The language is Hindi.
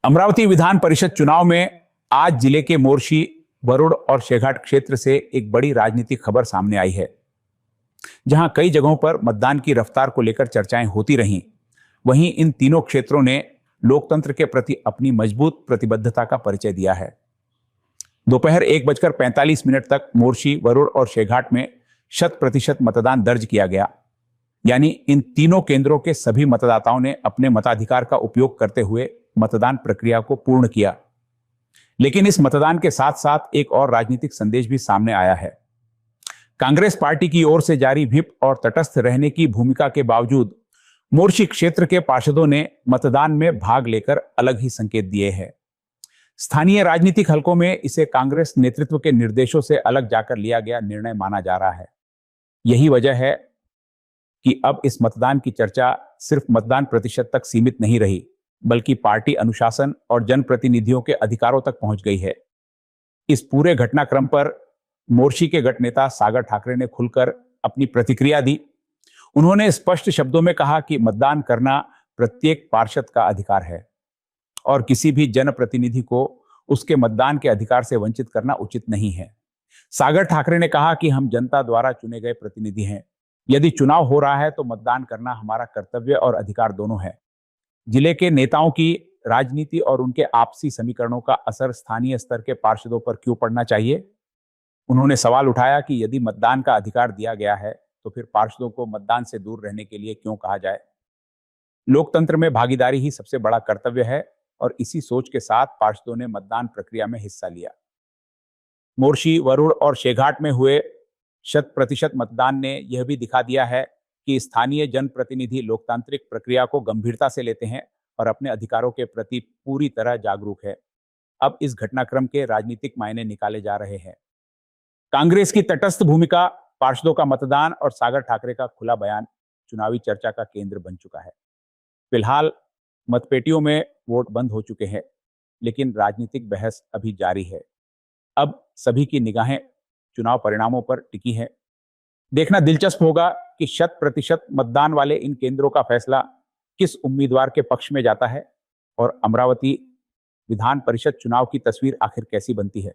अमरावती विधान परिषद चुनाव में आज जिले के मोर्शी, वरुड़ और शेघाट क्षेत्र से एक बड़ी राजनीतिक खबर सामने आई है। जहां कई जगहों पर मतदान की रफ्तार को लेकर चर्चाएं होती रहीं, वहीं इन तीनों क्षेत्रों ने लोकतंत्र के प्रति अपनी मजबूत प्रतिबद्धता का परिचय दिया है। दोपहर 1:45 तक मोर्शी, वरुड़ और शेघाट में 100% मतदान दर्ज किया गया। यानी इन तीनों केंद्रों के सभी मतदाताओं ने अपने मताधिकार का उपयोग करते हुए मतदान प्रक्रिया को पूर्ण किया। लेकिन इस मतदान के साथ साथ एक और राजनीतिक संदेश भी सामने आया है। कांग्रेस पार्टी की ओर से जारी व्हिप और तटस्थ रहने की भूमिका के बावजूद मोर्शी क्षेत्र के पार्षदों ने मतदान में भाग लेकर अलग ही संकेत दिए हैं। स्थानीय राजनीतिक हलकों में इसे कांग्रेस नेतृत्व के निर्देशों से अलग जाकर लिया गया निर्णय माना जा रहा है। यही वजह है कि अब इस मतदान की चर्चा सिर्फ मतदान प्रतिशत तक सीमित नहीं रही, बल्कि पार्टी अनुशासन और जनप्रतिनिधियों के अधिकारों तक पहुंच गई है। इस पूरे घटनाक्रम पर मोर्शी के गट नेता सागर ठाकरे ने खुलकर अपनी प्रतिक्रिया दी। उन्होंने स्पष्ट शब्दों में कहा कि मतदान करना प्रत्येक पार्षद का अधिकार है और किसी भी जनप्रतिनिधि को उसके मतदान के अधिकार से वंचित करना उचित नहीं है। सागर ठाकरे ने कहा कि हम जनता द्वारा चुने गए प्रतिनिधि हैं। यदि चुनाव हो रहा है तो मतदान करना हमारा कर्तव्य और अधिकार दोनों है। जिले के नेताओं की राजनीति और उनके आपसी समीकरणों का असर स्थानीय स्तर के पार्षदों पर क्यों पड़ना चाहिए? उन्होंने सवाल उठाया कि यदि मतदान का अधिकार दिया गया है तो फिर पार्षदों को मतदान से दूर रहने के लिए क्यों कहा जाए? लोकतंत्र में भागीदारी ही सबसे बड़ा कर्तव्य है और इसी सोच के साथ पार्षदों ने मतदान प्रक्रिया में हिस्सा लिया। मोर्शी, वरुड़ और शेघाट में हुए 100% मतदान ने यह भी दिखा दिया है कि स्थानीय जनप्रतिनिधि लोकतांत्रिक प्रक्रिया को गंभीरता से लेते हैं और अपने अधिकारों के प्रति पूरी तरह जागरूक है। अब इस घटनाक्रम के राजनीतिक मायने निकाले जा रहे हैं। कांग्रेस की तटस्थ भूमिका, पार्षदों का मतदान और सागर ठाकरे का खुला बयान चुनावी चर्चा का केंद्र बन चुका है। फिलहाल मतपेटियों में वोट बंद हो चुके हैं, लेकिन राजनीतिक बहस अभी जारी है। अब सभी की निगाहें चुनाव परिणामों पर टिकी है। देखना दिलचस्प होगा कि 100% मतदान वाले इन केंद्रों का फैसला किस उम्मीदवार के पक्ष में जाता है और अमरावती विधान परिषद चुनाव की तस्वीर आखिर कैसी बनती है।